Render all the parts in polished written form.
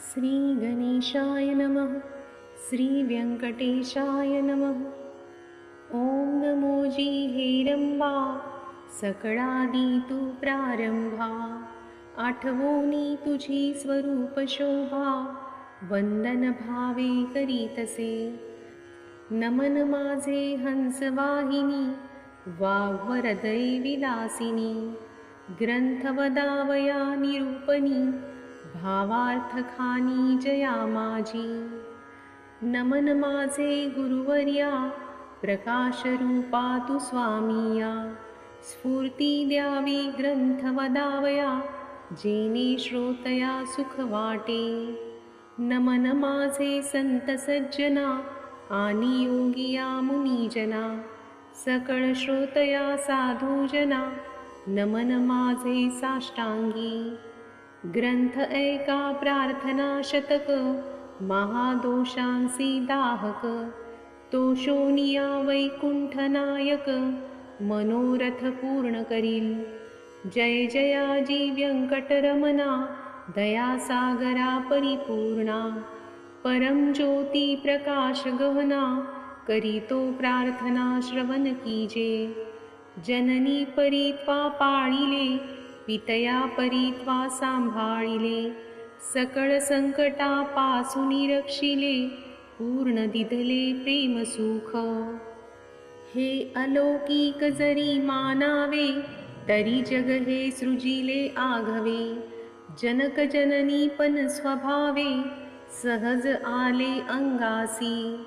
श्री गणेशाय नमः। श्री व्यंकटेशाय नमः। ओम नमो जी हेरंबा, सकळादी तू प्रारंभा। आठवोनी तुझी स्वरूप शोभा, वंदन भावे करीतसे। नमन माझे हंसवाहिनी, वाग्वरदै विलासिनी। ग्रंथ वदावया निरूपणी, भावार्थ खानी जया माझी। नमन माझे गुरुवर्या, प्रकाश रूपा तू स्वामिया। स्फूर्ती द्यावी ग्रंथ वदावया, जेने श्रोतया सुख वाटे। नमन माझे संत सज्जना, आणि योगिया मुनीजना। सकळ श्रोतया साधुजना, नमन माझे साष्टांगी। ग्रंथ ऐका प्रार्थना शतक, महादोषांसी दाहक। तोषोनिया वैकुंठ नायक, मनोरथ पूर्ण करील। जय जयाजी व्यंकटरमणा, दयासागरा परिपूर्णा। परम ज्योती प्रकाश गहना, करीतो प्रार्थना श्रवण कीजे। जननी परीत्वा पाळिले, पितया परीत्वा सांभाळिले। सकळ संकटापासून रक्षिले, पूर्ण दिधले प्रेम सुख। हे अलौकिक जरी मानावे, तरी जग हे सृजिले आघवे। जनक जननी पण स्वभावे, सहज आले अंगासी।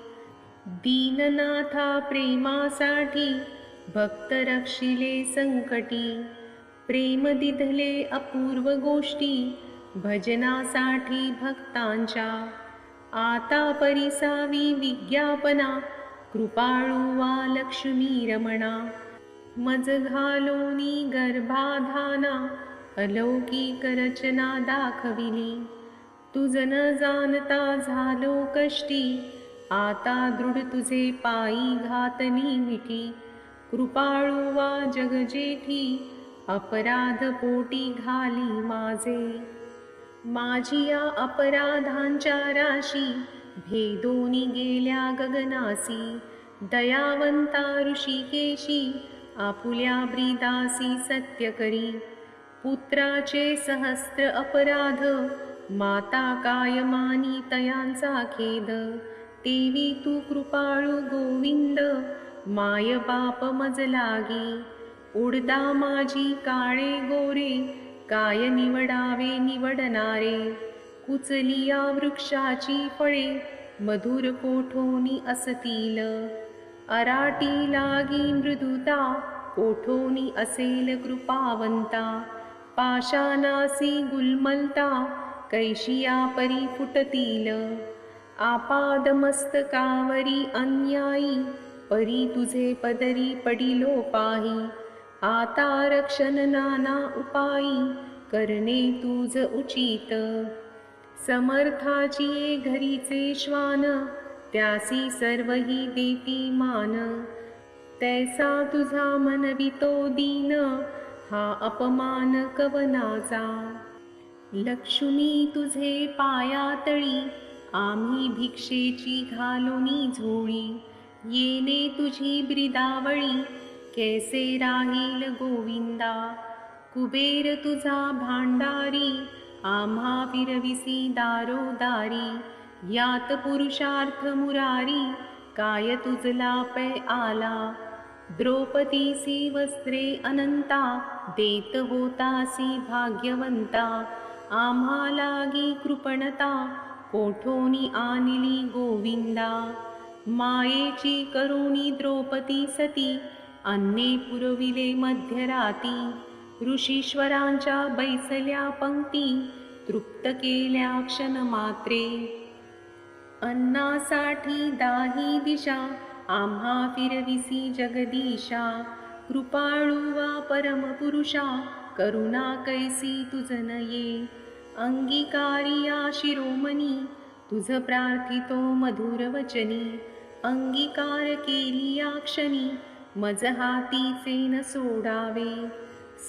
दीननाथा प्रेमासाठी, भक्त रक्षिले संकटी। प्रेम दिधले अपूर्व गोष्टी, भजनासाठी भक्तांच्या। आता परिसावी विज्ञापना, कृपाळुवा लक्ष्मी रमणा। मज घालोनी गर्भाधाना, अलौकिक रचना दाखविली। तुझ न जाणता झालो कष्टी, आता दृढ तुझे पायी घातली मिठी। कृपाळुवा जग जेठी, अपराध पोटी घाली माझे। माझी या अपराधांच्या राशी, भेदोनी गेल्या गगनासी। दयावंता ऋषिकेशी, आपुल्या ब्रीदासी सत्य करी। पुत्राचे सहस्त्र अपराध, माता काय मानी तयांचा खेद। तेवी तू कृपाळू गोविंद, माय बाप मज लागी। उडदा माझी काळे गोरे, काय निवडावे निवडणारे। कुचलिया वृक्षाची फळे, मधुर कोठोनी असतील। अराटी लागी मृदुता, कोठोनी असेल कृपावंता। पाशानासी गुलमलता, कैशिया परी फुटतील। आपादमस्तकावरी अन्यायी, परी तुझे पदरी पडिलो पाही। आता रक्षण नाना उपायी, करणे तुझ उचित। समर्थाची घरीचे श्वान, त्यासी सर्वही देती मान। तैसा तुझा मनवितो दीन, हा अपमान कवनाचा। लक्ष्मी तुझे पायातळी, आम्ही भिक्षेची घालोनी झोळी। येणे तुझी ब्रीदावळी, कैसे राहील गोविंदा। कुबेर तुझा भांडारी, आम्हा फिरविसी दारोदारी। यात पुरुषार्थ मुरारी, काय तुझला पै आला। द्रौपदीसी वस्त्रे अनंता, देत होतासी भाग्यवंता। आम्हा लागी कृपणता, कोठोनी आणली गोविंदा। मायेची करुणी द्रौपदी सती, अन्ने पुरविले मध्यराती। ऋषीश्वरांच्या बैसल्या पंक्ती, तृप्त केल्या क्षण मात्रे। अन्नासाठी दाही दिशा, आम्हा फिरविसी जगदीशा। कृपाळुवा परमपुरुषा, करुणा कैसी तुझ नये। अंगीकारिया शिरोमणी, तुझ प्रार्थितो मधुर वचनी। अंगीकार केलिया क्षणी, मज हातीचे न सोडावे।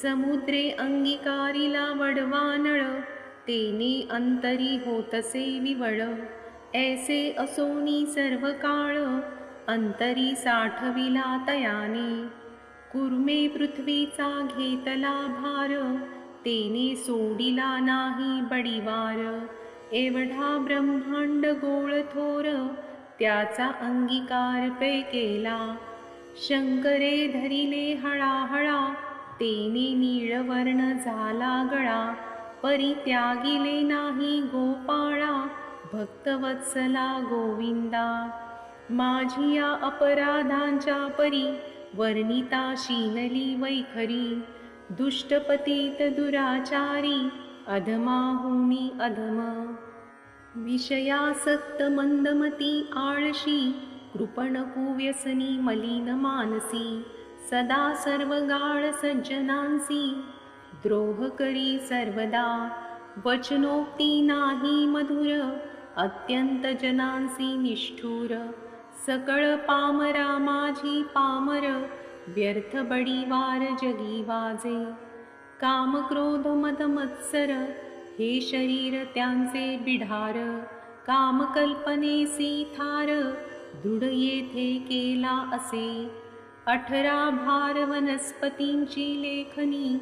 समुद्रे अंगीकारिला वडवानळ, तेने अंतरी होतसे विवळ, ऐसे असोनी सर्व काळ, अंतरी साठविला तयाने. कुर्मे पृथ्वीचा घेतला भार, तेने सोडिला नाही बडिवार. एवढा ब्रह्मांड गोळ थोर, त्याचा अंगीकार पै केला. शंकरे धरिले हळाहळा, तेने नीळवर्ण झाला गळा. परित्यागिले नाही गोपाळा, भक्तवत्सला गोविंदा. माझिया अपराधांच्या परी, वर्णिता शीनली वैखरी. दुष्टपतीत दुराचारी, अधमाहुनी अधम. विषयासक्त मंदमती आळशी, कृपण कुव्यसनी मलिन मानसी. सदा सर्व गाळ सज्जनांसी, द्रोह करी सर्वदा. वचनोक्ती नाही मधुर, अत्यंत जनांसी निष्ठुर. सकळ पामरा माझी पामर, व्यर्थ बडिवार जगी वाजे. काम क्रोध मद मत्सर, हे शरीर त्यांचे बिढार. काम कल्पनेसी थार, दृढ येथे केला असे. 18 भार वनस्पतींची लेखनी,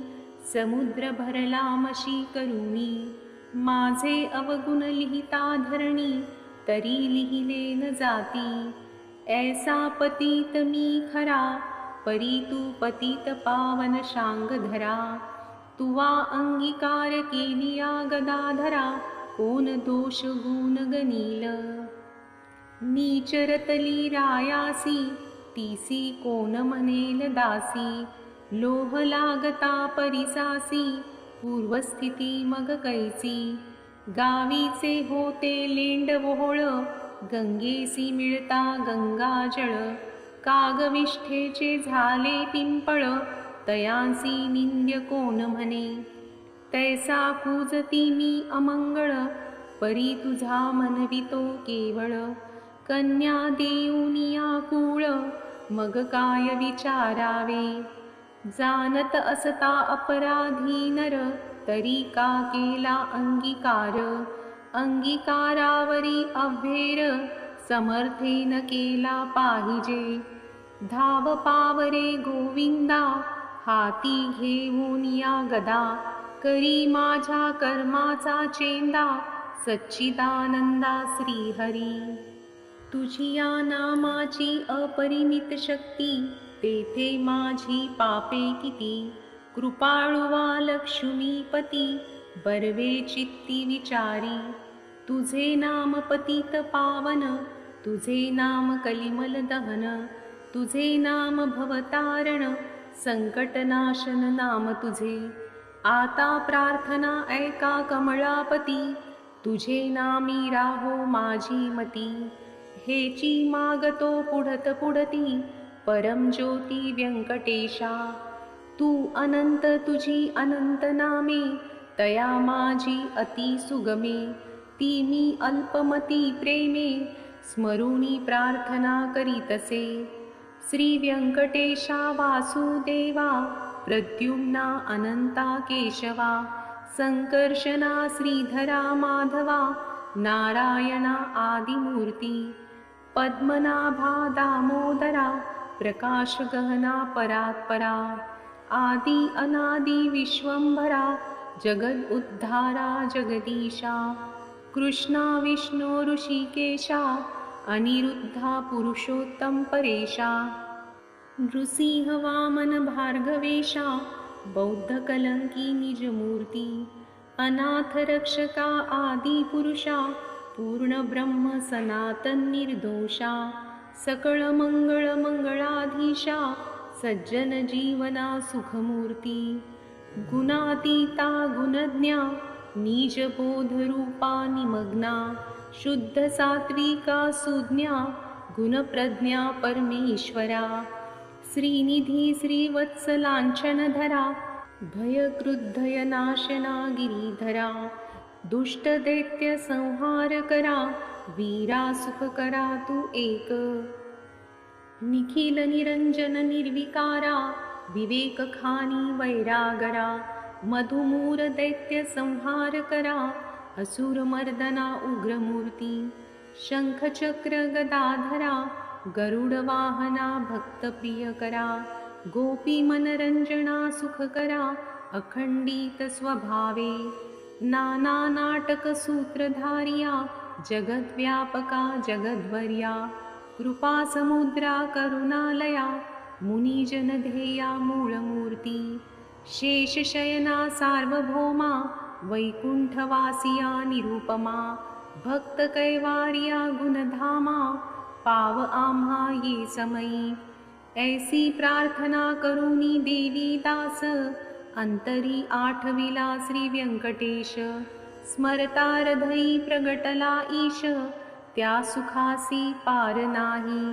समुद्र भरला मशी करुणी. माझे अवगुण लिहिता धरणी, तरी लिहिले न जाती. ऐसा पतित मी खरा, परी तू पतित पावन शांगधरा. तुवा अंगीकार केलिया गदाधरा, कोण दोष गुण गनील. नीचरतली रायासी, तीसी कोण म्हणेल दासी. लोह लागता परिसासी, पूर्वस्थिती मग कैसी. गावीचे होते लेंड वोहळ, गंगेसी मिळता गंगाजळ. कागविष्ठेचे झाले पिंपळ, तयांसी निंद्य कोण म्हणे. तैसा कुजती मी अमंगळ, परी तुझा मनवितो केवळ. कन्या देऊनिया कुळ, मग काय विचारावे. जाणत असता अपराधी नर, तरी का केला अंगीकार. अंगीकारावरी अव्हेर, समर्थेन केला पाहिजे. धाव पावरे गोविंदा, हाती घेऊन या गदा. करी माझ्या कर्माचा चेंदा, सच्चिदानंदा श्रीहरी. तुझी या नामाची अपरिमित शक्ती, तेथे माझी पापे किती. कृपाळुवा लक्ष्मीपती, बर्वे चित्ती विचारी. तुझे नाम पतित पावन, तुझे नाम कलिमल दहन. तुझे नाम भवतारण, संकटनाशन नाम तुझे. आता प्रार्थना ऐका कमळापती, तुझे नामी राहो माझी मती. हेची मागतो पुढत पुढती, परम ज्योती व्यंकटेशा. तू अनंत तुझी अनंत नामे, तया माझी अति सुगमे. ती मी अल्पमती प्रेमे, स्मरुनी प्रार्थना करीतसे. श्री व्यंकटेशा वासुदेवा, प्रद्युम्ना अनंता केशवा. संकर्षणा श्रीधरा माधवा, नारायणा आदिमूर्ती. पद्मनाभा दामोदरा, प्रकाश गहना परात्परा. आदि अनादि विश्वंभरा, जगद उद्धारा जगदीशा. कृष्णा विष्णु ऋषिकेशा, अनिरुद्धा पुरुषोत्तम परेशा. नृसिंह वामन भार्गवेशा, बौद्ध कलंकी निजमूर्ती. अनाथ रक्षका आदि पुरुषा, पूर्ण ब्रह्म सनातन निर्दोषा. सकळ मंगळ मंगळाधीशा, सज्जन जीवना सुखमूर्ती. गुणातीता गुणज्ञा, निज बोध रूपा निमग्ना. शुद्ध सात्विका सुज्ञा, गुणप्रज्ञा परमेश्वरा. श्रीनिधी श्रीवत्सलांछनधरा, भयक्रुद्धय नाशना गिरीधरा. दुष्ट दैत्य संहार करा, वीरा सुख करा तू एक. निखिल निरंजन निर्विकारा, विवेक खानी वैरागरा. मधुमूर दैत्य संहार करा, असुर मर्दना उग्रमूर्ती. शंख चक्र गदाधरा, गरुड वाहना भक्त प्रिय करा. गोपी मनरंजना सुख करा, अखंडित स्वभावे. नाना नाटक सूत्रधारिया, जगद्व्यापका जगद्वर्या. कृपा समुद्रा करुणालया, मुनिजन ध्येया मूळमूर्ती. शेषशयना सार्वभौमा, वैकुंठवासिया निरुपमा. भक्त कैवार्या गुणधामा, पाव आम्हा ये समयी. ऐसी प्रार्थना करुनी देवी दास, अंतरी आठविला श्री व्यंकटेश. स्मरता हृदयी प्रगटला ईश, त्या सुखासी पार नाही.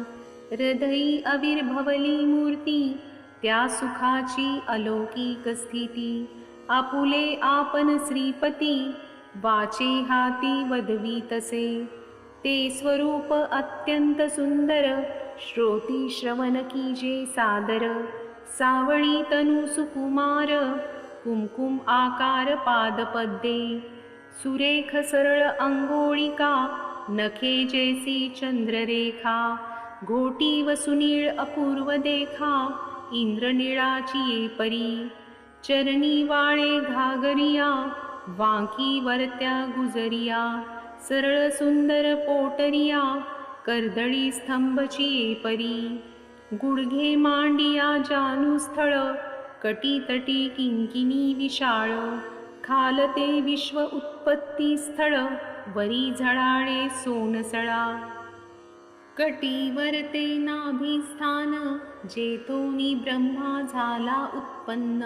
हृदयी आविर्भवली मूर्ती, त्या सुखाची अलौकिक स्थिती. आपुले आपण श्रीपती, वाचे हाती वदवी तसे. ते स्वरूप अत्यंत सुंदर, श्रोती श्रवण कीजे सादर. सावळी तनु सुकुमार, कुमकुम आकार पादपद्ये. सुरेख सरळ अंगोळिका, नखे जैसी चंद्ररेखा. घोटी व सुनीळ अपूर्व देखा, इंद्रनिळाची ये परी. चरणी वाळे घागरिया, वांकी वरत्या गुजरिया. सरळ सुंदर पोटरिया, कर्दळी स्तंभची ये परी. गुडघे मांडिया जानुस्थळ, कटी तटी किंकिनी विशाळ. खालते विश्व उत्पत्ती स्थळ, वरी झळाळे सोनसळा. कटीवर ते नाभिस्थान, जेतोनी ब्रह्मा झाला उत्पन्न.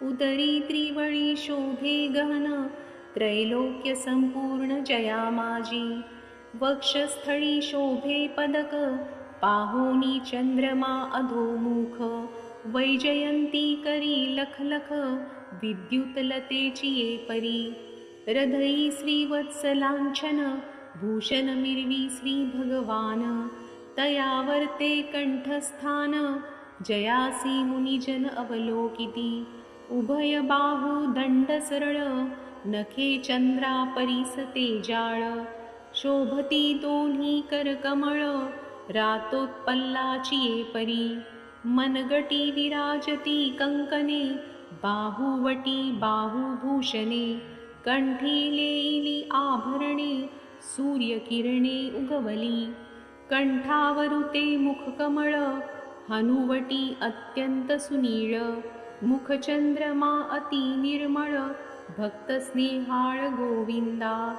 उदरी त्रिवळी शोभे गहन, त्रैलोक्य संपूर्ण जया माझी. वक्षस्थळी शोभे पदक, पाहोनी चंद्रमा अधोमुख. वैजयंती करी लखलख, विद्युतलतेची ये परी. हृदयी श्रीवत्सलांछन, भूषण मिरवी श्री भगवान. तयावर ते कंठस्थान, जयासी मुनिजन अवलोकिती. उभय बाहू दंड सरळ, नखे चंद्रा परीस तेजाळ. शोभती दोन्ही करकमळ, रातोत्पल्लाची ये परी. मनगटी विराजती कंकणे, बाहुवटी बाहुभूषणे. कंठी लेली आभरणे, सूर्यकिरणे उगवली. कंठावरुते मुखकमळ, हनुवटी अत्यंत सुनीळ. मुखचंद्रमा अति निर्मळ, भक्त स्नेहाळ गोविंदा.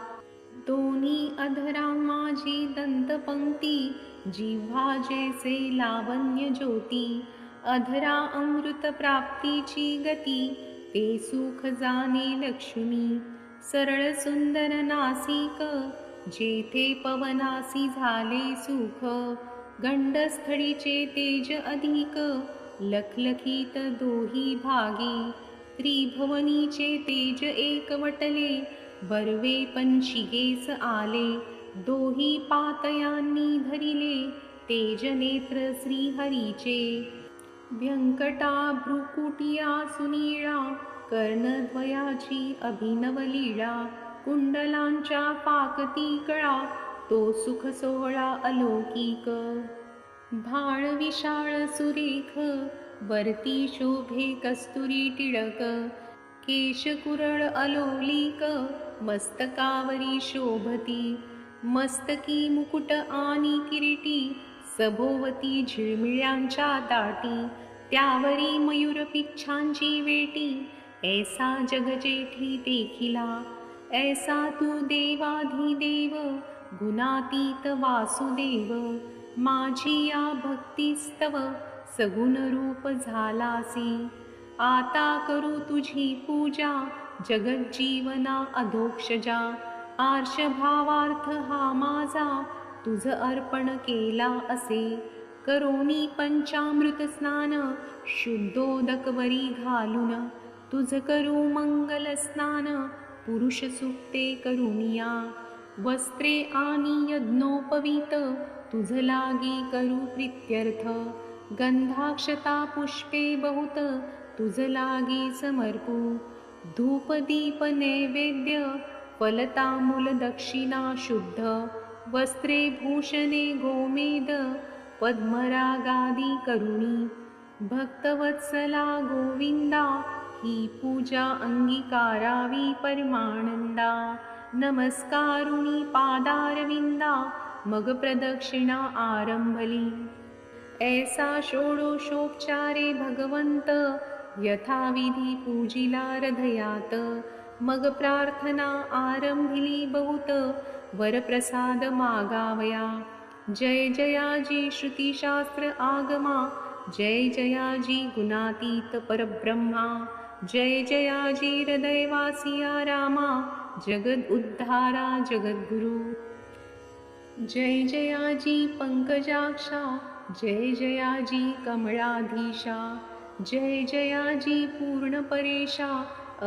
दोन्ही अधरा माझी दंतपंक्ती, जिव्हा जैसे लावण्य ज्योती. अधरा अमृत प्राप्तीची गती, ते सुख जाणे लक्ष्मी. सरळ सुंदर नासिक, जेथे पवनासी झाले सुख. गंडस्थळीचे तेज अधिक, लखलखीत दोही भागी. त्रिभुवनीचे तेज एकवटले, बर्वे पंचिगेस आले. दोही पातयांनी धरिले, तेज नेत्र श्रीहरीचे. व्यंकटा भ्रुकुटिया सुनीळा, कर्णद्वयाची अभिनव लीळा. कुंडलांच्या पाकती कळा, तो सुख सोहळा अलौकिक. भाळ विशाळ सुरेख, वरती शोभे कस्तुरी टिळक. केश कुरळ अलोलिक, मस्तकावरी शोभती. मस्तकी मुकुट आणि किरीटी, सभोवती झिळमिळ्यांच्या दाटी. त्यावरी मयूर पिच्छांची वेटी, ऐसा जग जेठी देखिला. ऐसा तू देवाधिदेव, गुणातीत वासुदेव. माझी या भक्तीस्तव, सगुण रूप झालासी. आता करू तुझी पूजा, जगज्जीवना अधोक्षजा. आर्ष भावार्थ हा माझा, तुझ अर्पण केला असे. करोनी पंचामृत स्नान, शुद्धोदकवरी घालून. तुझ करू मंगल स्नान, पुरुष सुक्ते करुनिया. वस्त्रे आणि यज्ञोपवीत, तुझ लागी करू प्रीत्यर्थ. गंधाक्षता पुष्पे बहुत, तुझ लागी समर्पू. धूपदीप नैवेद्य फलतांबूल दक्षिणा शुद्ध वस्त्रे भूषणे गोमेद पद्मरागादी करुणी भक्तवत्सला गोविंदा ही पूजा अंगीकारावी परमानंदा नमस्कारुणी पादारविंदा मग प्रदक्षिणा आरंभली ऐसा षोडशोपचारे भगवंत यथाविधी पूजिला हृदयात मग प्रार्थना आरंभिली बहुत वरप्रसाद मागावया जय जयाजी श्रुतिशास्त्र आगमा जय जयाजी गुणातीत परब्रह्मा जय जयाजी हृदयवासिया रामा जगद उद्धारा जगद्गुरु जय जयाजी पंकजाक्षा जय जयाजी कमळाधीशा जय जयाजी पूर्णपरेशा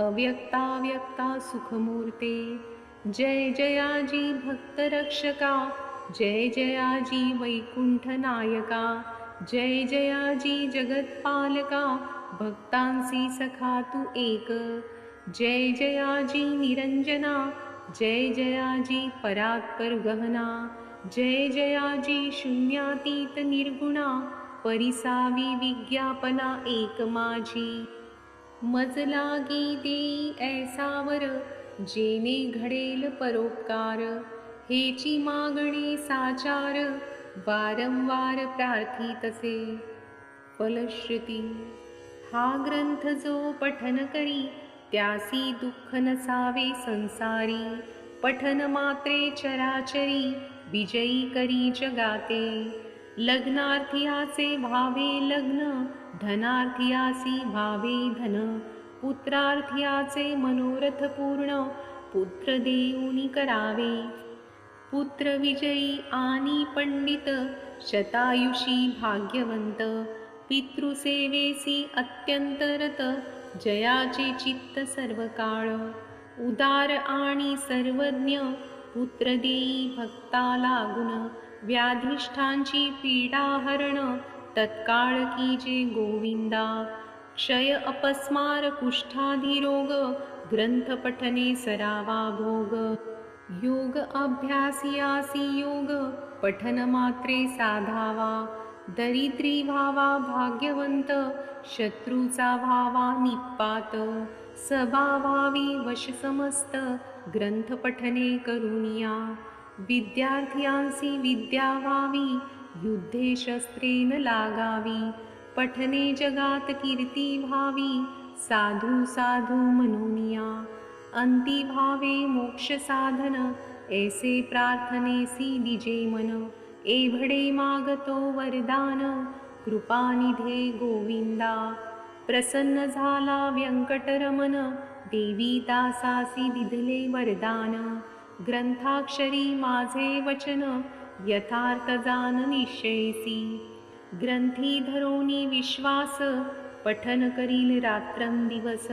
अव्यक्ताव्यक्ता सुखमूर्ते जय जयाजी भक्तरक्षका जय जयाजी वैकुंठनायका जय जयाजी जगत्पालका भक्तांसी सखा तू एक जय जयाजी निरंजना जय जयाजी परात्पर गहना जय जयाजी शून्यातीत निर्गुणा परिसावी विज्ञापना एक माझी मज लागी देई ऐसावर जेने घडेल परोपकार हेची मागणी साचार वारंवार प्रार्थितसे फलश्रुती हा ग्रंथ जो पठन करी त्यासी दुःख नसावे संसारी पठन मात्रे चराचरी विजयी करी जगाते लग्नार्थीयाचे भावे लग्न धनार्थीयासी भावे धन पुत्रार्थीयाचे मनोरथ पूर्ण पुत्र देऊनी करावे पुत्र विजयी आणि पंडित शतायुषी भाग्यवंत पितृसेवेसी अत्यंत रत जयाचे चित्त सर्व काळ उदार आणि सर्वज्ञ पुत्र देई भक्ता लागुन व्याधिष्ठांची पीडा हरण तत्काळ कीजे गोविंदा क्षय अपस्मार कुष्ठादी रोग ग्रंथ पठने सरावा भोग योग अभ्यासियासी योग पठन मात्रे साधावा दरिद्री भावा भाग्यवंत शत्रूचा भावा निपात सभावावी वश समस्त ग्रंथ पठने करुनिया विद्यार्थ्यांसी विद्या व्हावी युद्धे शस्त्रेन लागावी पठने जगात कीर्ती व्हावी साधू साधू मनोनिया अंती भावे मोक्ष साधन ऐसे प्रार्थनेसी दिजे मन एवढे मागतो वरदान कृपानिधे गोविंदा प्रसन्न झाला व्यंकटरमण देवी दासासी दिधले वरदान ग्रंथाक्षरी माझे वचन यथार्थ जान निश्चयसी ग्रंथी धरोनी विश्वास पठन करील रात्रंदिवस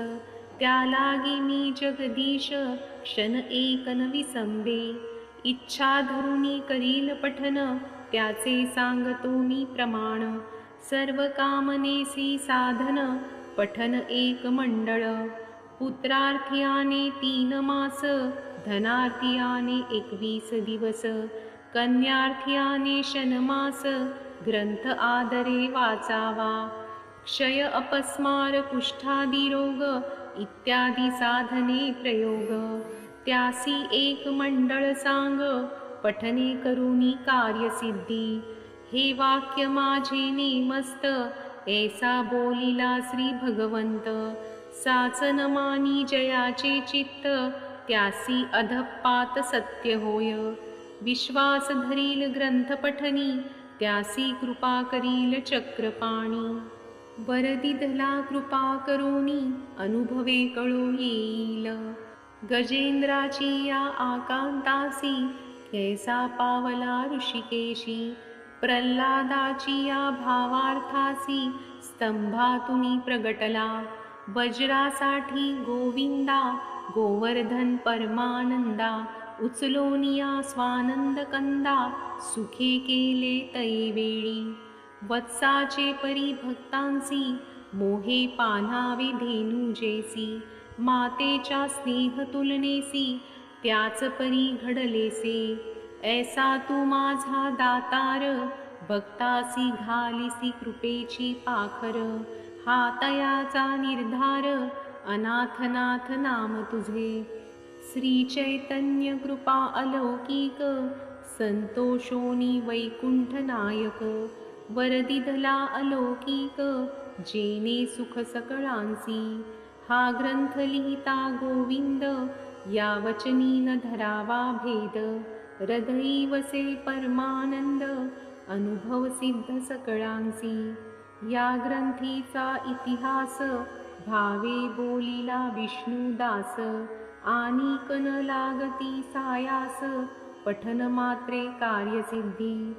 त्या लागी मी जगदीश क्षण एक न विसंबे इच्छा धरुनी करील पठन त्याचे सांगतो मी प्रमाण सर्व कामनेसी साधन पठन एक मंडळ पुत्रार्थीयाने 3 मास धनार्थीयाने 21 दिवस कन्यार्थीयाने शनमास ग्रंथ आदरे वाचावा क्षय अपस्मार कुष्ठादी रोग इत्यादी साधने प्रयोग त्यासी एक मंडळ सांग पठने करुनी कार्यसिद्धी हे वाक्य माझे नेमस्त ऐसा बोलिला श्री भगवंत साचन मानी जयाचे चित्त त्यासी अधपात सत्य होय विश्वास धरील ग्रंथ पठनी त्यासी कृपा करील चक्रपाणी वरदिधला कृपा करोनी अनुभवे कळो येईल गजेंद्राची या आकांतासी कैसा पावला ऋषिकेशी प्रल्हादाची या भावार्थासी स्तंभातुनी प्रगटला वज्रासाठी गोविंदा गोवर्धन परमानंदा उचलोनिया स्वानंद कंदा सुखे केले तैवेळी वत्साचे परी भक्तांसी मोहे पान्हावे धेनू जेसी मातेच्या स्नेह तुलनेसी त्याच परी घडलेसे. ऐसा तू माझा दातार, भक्तासी घालिसी कृपेची पाखर. हा तयाचा निर्धार, अनाथनाथ नाम तुझे. श्री चैतन्य कृपा अलौकिक, संतोषोनी वैकुंठ नायक. वरदिधला अलौकिक, जेने सुख सकळांसी. हा ग्रंथ लिहिता गोविंद, या वचनी न धरावा भेद. हृदयी वसे परमानंद, अनुभव सिद्ध सकळांसी. या ग्रंथीचा इतिहास, भावे बोलिला विष्णुदास. आनिक न लागती सायास, पठन मात्रे कार्यसिद्धी.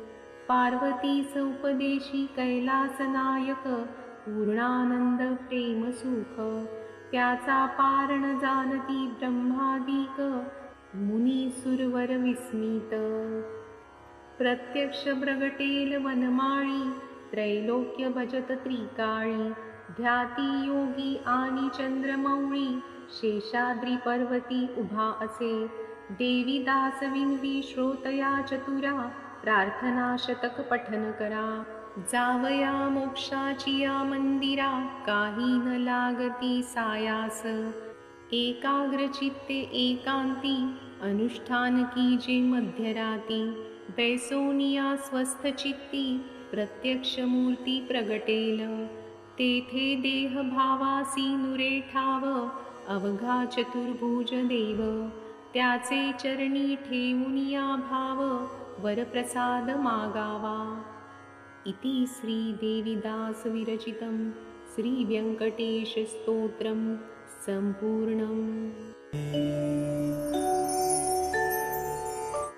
पार्वतीस उपदेशी कैलास नायक, पूर्णानंद प्रेम सुख. त्याचा पारण जाणती ब्रह्मादिक, मुनी सुरवर विस्मित. प्रत्यक्ष प्रगटेल वनमाळी, त्रैलोक्य भजत त्रिकाळी. ध्याती योगी आणि चंद्रमौळी, शेषाद्री पर्वती उभा असे. देवी दास विनवी श्रोतया चतुरा, प्रार्थना शतक पठन करा. जावया मोक्षाची या मंदिरा, काही न लागती सायास. एकाग्र चित्ते एकांती, अनुष्ठान कीजे मध्यराती. बैसोनिया स्वस्थ चित्ती, प्रत्यक्ष मूर्ती प्रगटेल. तेथे देह भावासी नुरे ठाव, अवघा चतुर्भुज देव. त्याचे चरणी ठेवूनिया भाव, वरप्रसाद मागावा. इति श्री देवीदास विरचितं श्री व्यंकटेश स्तोत्रम संपूर्णम्.